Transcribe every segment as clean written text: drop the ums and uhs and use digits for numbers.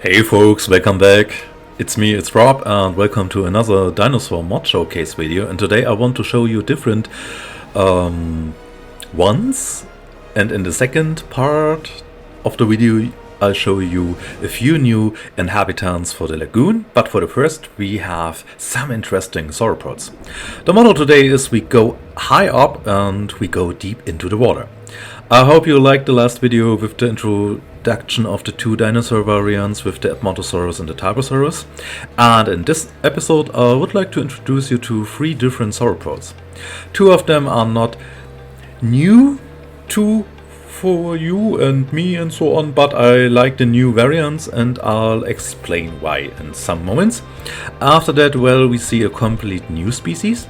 Hey folks, welcome back. It's Rob, and welcome to another Dinosaur Mod Showcase video. And today I want to show you different ones. And in the second part of the video I'll show you a few new inhabitants for the lagoon. But for the first we have some interesting sauropods. The motto today is we go high up and we go deep into the water. I hope you liked the last video with the introduction of the two dinosaur variants with the Edmontosaurus and the Tyrannosaurus. And in this episode I would like to introduce you to three different sauropods. Two of them are not new for you and me and so on, but I like the new variants and I'll explain why in some moments. After that, well, we see a complete new species.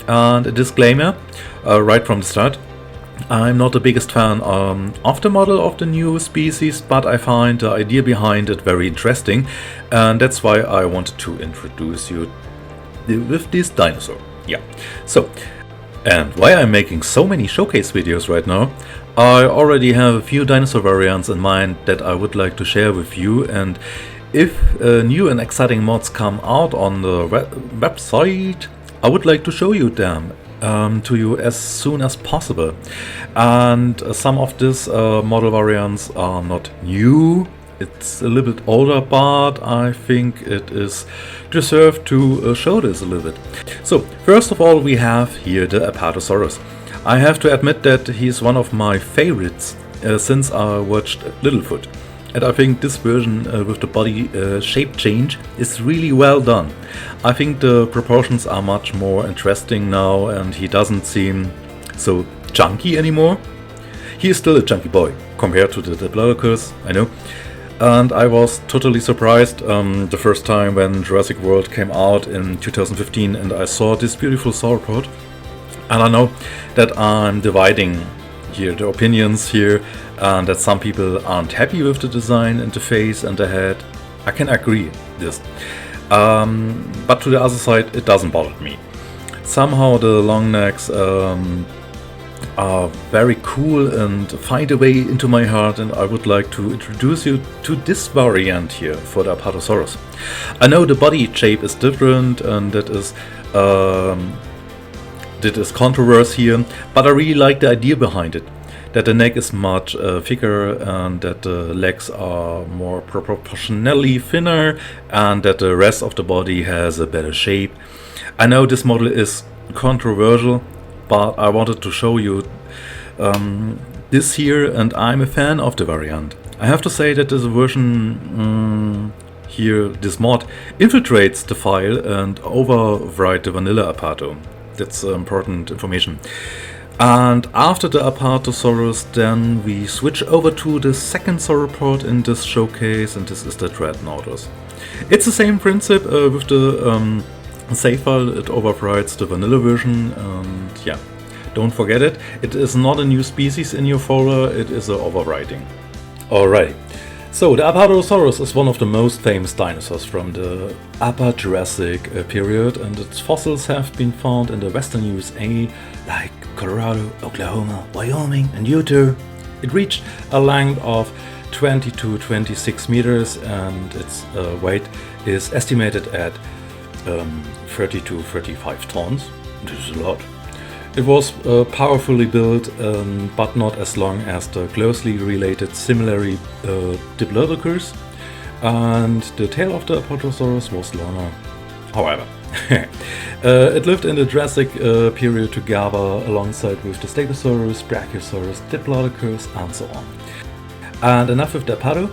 And a disclaimer right from the start. I'm not the biggest fan of the model of the new species, but I find the idea behind it very interesting, and that's why I wanted to introduce you with this dinosaur. Yeah, so, and why I'm making so many showcase videos right now, I already have a few dinosaur variants in mind that I would like to share with you, and if new and exciting mods come out on the website, I would like to show you them to you as soon as possible. And some of these model variants are not new, it's a little bit older, but I think it is deserved to show this a little bit. So first of all we have here the Apatosaurus. I have to admit that he's one of my favorites since I watched Littlefoot. And I think this version with the body shape change is really well done. I think the proportions are much more interesting now and he doesn't seem so chunky anymore. He is still a chunky boy compared to the Diplodocus, I know. And I was totally surprised the first time when Jurassic World came out in 2015 and I saw this beautiful sauropod. And I know that I'm dividing here the opinions here, and that some people aren't happy with the design and the face and the head. I can agree this. But to the other side, it doesn't bother me. Somehow the long necks are very cool and find a way into my heart, and I would like to introduce you to this variant here for the Apatosaurus. I know the body shape is different and that is controversy here, but I really like the idea behind it. That the neck is much thicker and that the legs are more proportionally thinner and that the rest of the body has a better shape. I know this model is controversial, but I wanted to show you this here, and I'm a fan of the variant. I have to say that this version here, this mod, infiltrates the file and overwrite the vanilla Apato. That's important information. And after the Apatosaurus, then we switch over to the second sauropod in this showcase, and this is the Dreadnoughtus. It's the same principle with the save file, it overwrites the vanilla version, and yeah, don't forget it. It is not a new species in your folder, it is an overwriting. Alright, so the Apatosaurus is one of the most famous dinosaurs from the Upper Jurassic period, and its fossils have been found in the western USA, like Colorado, Oklahoma, Wyoming and Utah. It reached a length of 20 to 26 meters and its weight is estimated at 30 to 35 tons. This is a lot. It was powerfully built, but not as long as the closely related similarly Diplodocus, and the tail of the Apatosaurus was longer. However, it lived in the Jurassic period together alongside with the Stegosaurus, Brachiosaurus, Diplodocus and so on. And enough with the Apato.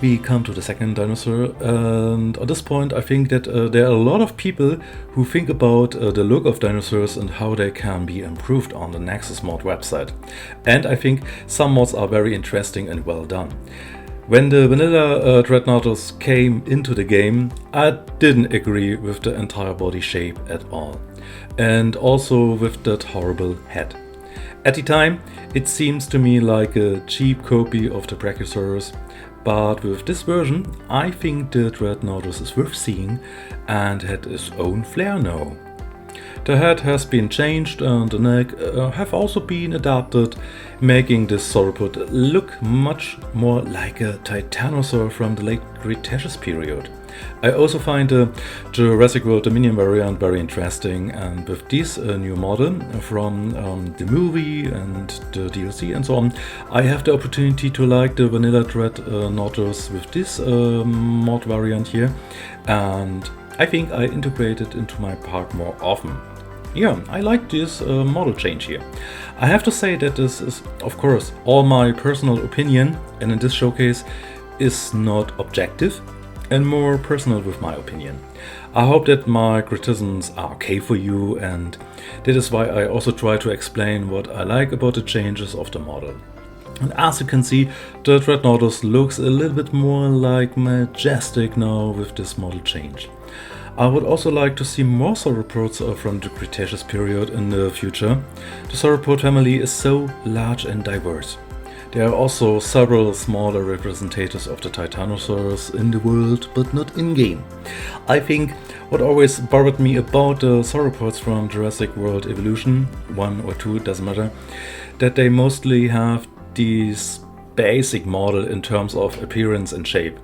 We come to the second dinosaur, and at this point I think that there are a lot of people who think about the look of dinosaurs and how they can be improved on the Nexus mod website. And I think some mods are very interesting and well done. When the vanilla Dreadnoughtus came into the game, I didn't agree with the entire body shape at all, and also with that horrible head. At the time, it seems to me like a cheap copy of the Brachiosaurus, but with this version, I think the Dreadnoughtus is worth seeing and had its own flair now. The head has been changed and the neck have also been adapted, making this sauropod look much more like a titanosaur from the late Cretaceous period. I also find the Jurassic World Dominion variant very interesting, and with this new model from the movie and the DLC and so on, I have the opportunity to like the vanilla Dreadnoughtus with this mod variant here, and I think I integrate it into my park more often. Yeah, I like this model change here. I have to say that this is, of course, all my personal opinion, and in this showcase is not objective and more personal with my opinion. I hope that my criticisms are okay for you, and that is why I also try to explain what I like about the changes of the model. And as you can see, the Dreadnoughtus looks a little bit more like majestic now with this model change. I would also like to see more sauropods from the Cretaceous period in the future. The sauropod family is so large and diverse. There are also several smaller representatives of the titanosaurs in the world, but not in-game. I think what always bothered me about the sauropods from Jurassic World Evolution 1 or 2, doesn't matter, that they mostly have this basic model in terms of appearance and shape.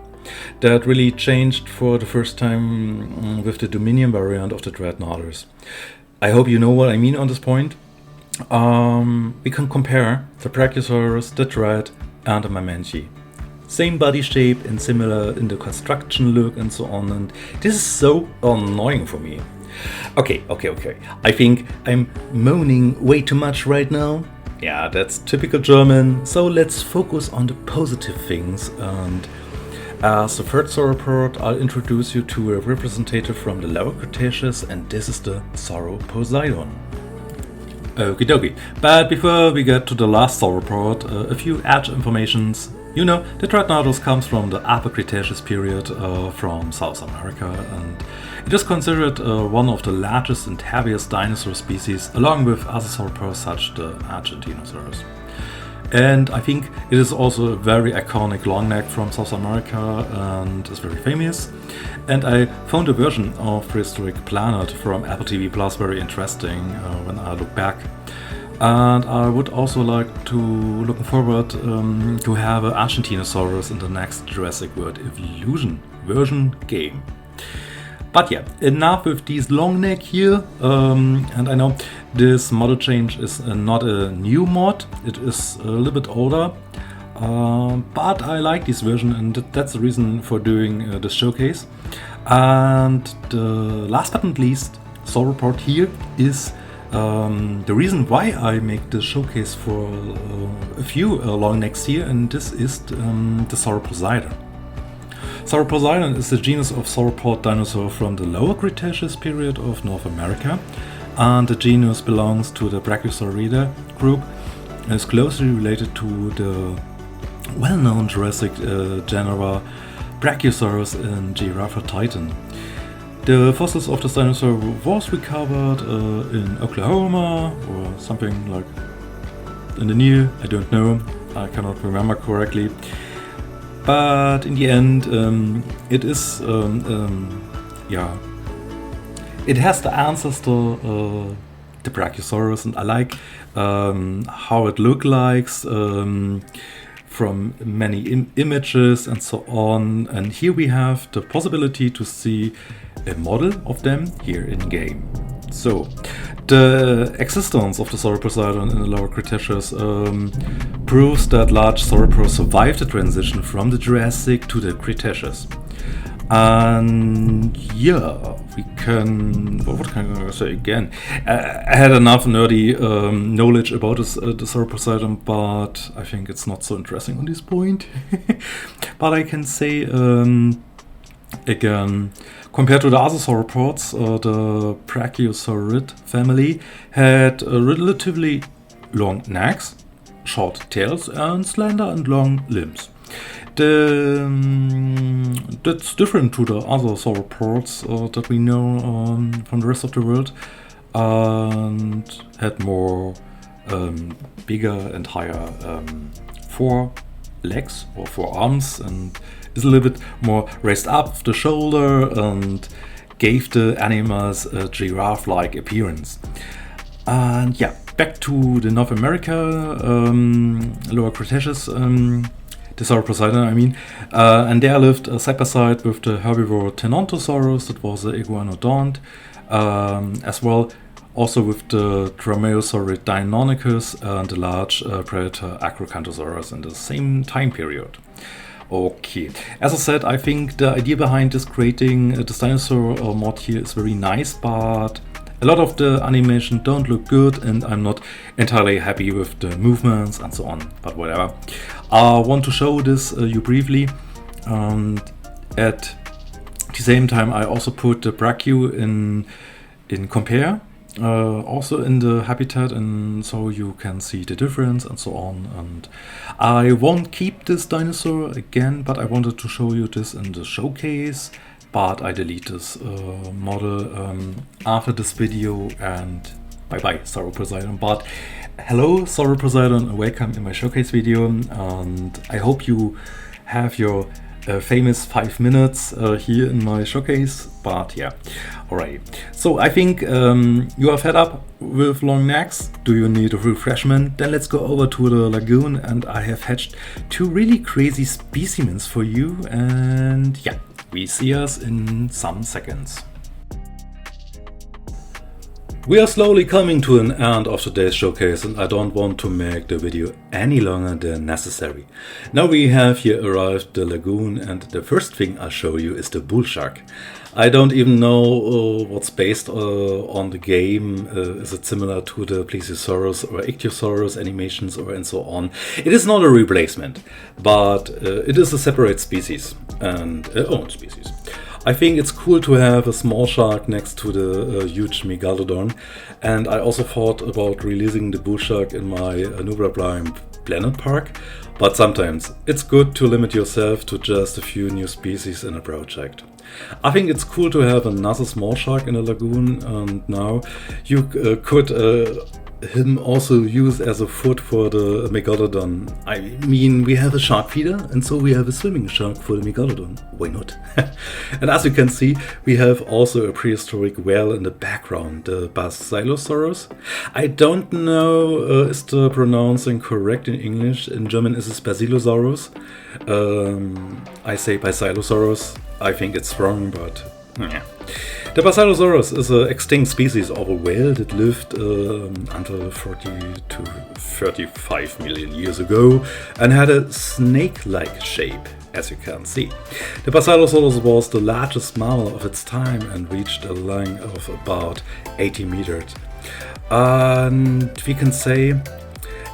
That really changed for the first time with the Dominion variant of the Dreadnoughtus. I hope you know what I mean on this point. We can compare the Brachiosaurus, the Dread, and the Mamenchi. Same body shape and similar in the construction look and so on, and this is so annoying for me. Okay. I think I'm moaning way too much right now. Yeah, that's typical German, so let's focus on the positive things, and as the third sauropod, I'll introduce you to a representative from the Lower Cretaceous, and this is the Sauroposeidon. Okie dokie, but before we get to the last sauropod, a few edge informations. You know, the Dreadnoughtus comes from the Upper Cretaceous period from South America, and it is considered one of the largest and heaviest dinosaur species, along with other sauropods such as the Argentinosaurus. And I think it is also a very iconic long neck from South America and is very famous. And I found a version of Prehistoric Planet from Apple TV Plus very interesting when I look back. And I would also like to looking forward to have an Argentinosaurus in the next Jurassic World Evolution version game. But yeah, enough with these long neck here, and I know this model change is not a new mod, it is a little bit older, but I like this version, and that's the reason for doing this showcase. And the last but not least sauropod here is the reason why I make the showcase for a few long necks here, and this is the Sauroposeidon. Sauroposeidon is the genus of sauropod dinosaur from the Lower Cretaceous period of North America, and the genus belongs to the Brachiosauridae group and is closely related to the well-known Jurassic genera Brachiosaurus and Giraffatitan. The fossils of this dinosaur was recovered in Oklahoma or something like in the near, I don't know, I cannot remember correctly. But in the end, it is, it has the ancestor, the Brachiosaurus, and I like how it looks like from many images and so on. And here we have the possibility to see a model of them here in game. So, the existence of the Sauroposeidon in the Lower Cretaceous proves that large sauropods survived the transition from the Jurassic to the Cretaceous. And yeah, we can... what can I say again? I had enough nerdy knowledge about the Sauroposeidon, but I think it's not so interesting on this point. But I can say again, compared to the other sauropods, the Brachiosaurid family had relatively long necks, short tails, and slender and long limbs. That's different to the other sauropods that we know from the rest of the world, and had more bigger and higher fore legs or forearms, and is a little bit more raised up the shoulder and gave the animals a giraffe-like appearance. And yeah, back to the North America, Lower Cretaceous, the Sauroposeidon, I mean, and there lived side by side with the herbivore Tenontosaurus, that was the iguanodont, as well also with the Dromaeosaurid Deinonychus and the large predator Acrocanthosaurus in the same time period. Okay, as I said, I think the idea behind this creating this dinosaur mod here is very nice, but a lot of the animation don't look good and I'm not entirely happy with the movements and so on, but whatever. I want to show this you briefly, and at the same time I also put the brachio in compare, also in the habitat, and so you can see the difference and so on. And I won't keep this dinosaur again, but I wanted to show you this in the showcase. But I delete this model after this video, and bye bye Sauroposeidon. But hello Sauroposeidon, welcome in my showcase video, and I hope you have your famous 5 minutes here in my showcase. But yeah, alright. So I think you are fed up with long necks. Do you need a refreshment? Then let's go over to the lagoon, and I have hatched 2 really crazy specimens for you, and yeah, we see us in some seconds. We are slowly coming to an end of today's showcase, and I don't want to make the video any longer than necessary. Now we have here arrived the lagoon, and the first thing I'll show you is the bull shark. I don't even know what's based on the game. Is it similar to the Plesiosaurus or Ichthyosaurus animations and so on? It is not a replacement, but it is a separate species and own species. I think it's cool to have a small shark next to the huge megalodon, and I also thought about releasing the bull shark in my Nublar Prime Planet Park, but sometimes it's good to limit yourself to just a few new species in a project. I think it's cool to have another small shark in a lagoon, and now you could him also use as a food for the megalodon. I mean, we have a shark feeder, and so we have a swimming shark for the megalodon. Why not? And as you can see, we have also a prehistoric whale in the background, the Basilosaurus. I don't know is the pronouncing correct in English. In German is it Basilosaurus. I say Basilosaurus. I think it's wrong, but yeah. The Basilosaurus is an extinct species of a whale that lived until 40 to 35 million years ago and had a snake-like shape, as you can see. The Basilosaurus was the largest mammal of its time and reached a length of about 80 meters. And we can say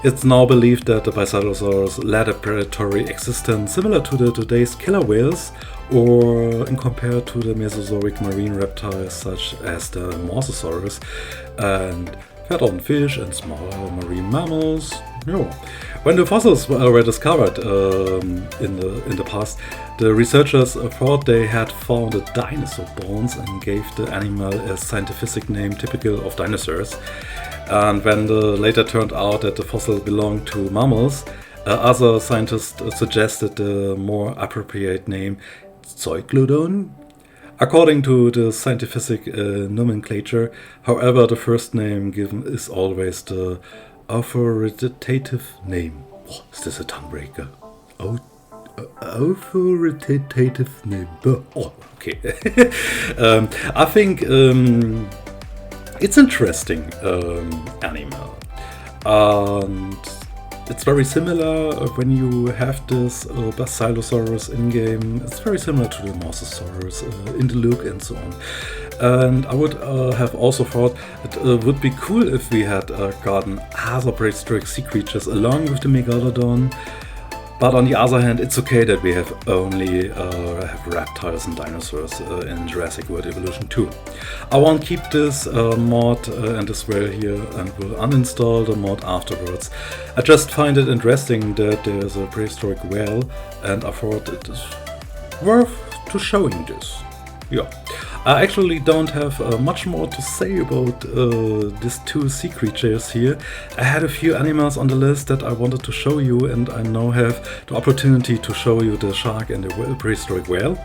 it's now believed that the Basilosaurus led a predatory existence similar to the today's killer whales, or in compared to the Mesozoic marine reptiles such as the Mosasaurus, and fed on fish and smaller marine mammals. Yeah. When the fossils were discovered in the past, the researchers thought they had found a dinosaur bones and gave the animal a scientific name typical of dinosaurs. And when later turned out that the fossil belonged to mammals, other scientists suggested the more appropriate name Zeuglodon, according to the scientific nomenclature. However, the first name given is always the authoritative name. Oh, is this a tongue breaker? Authoritative name. Oh, okay. I think it's interesting animal, and it's very similar when you have this Basilosaurus in-game. It's very similar to the Mosasaurus in the look and so on. And I would have also thought it would be cool if we had gotten other prehistoric sea creatures along with the Megalodon. But on the other hand, it's okay that we have only have reptiles and dinosaurs in Jurassic World Evolution 2. I won't keep this mod and this whale here and will uninstall the mod afterwards. I just find it interesting that there's a prehistoric whale, and I thought it is worth to showing this. Yeah. I actually don't have much more to say about these two sea creatures here. I had a few animals on the list that I wanted to show you, and I now have the opportunity to show you the shark and the prehistoric whale.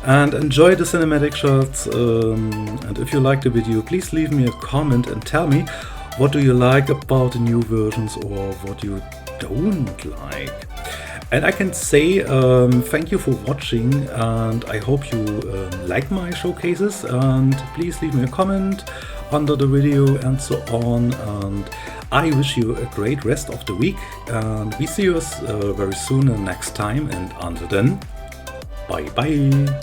and enjoy the cinematic shots. And if you like the video, please leave me a comment and tell me what do you like about the new versions or what you don't like. And I can say thank you for watching, and I hope you like my showcases, and please leave me a comment under the video and so on. And I wish you a great rest of the week, and we see us very soon and next time, and until then, bye bye.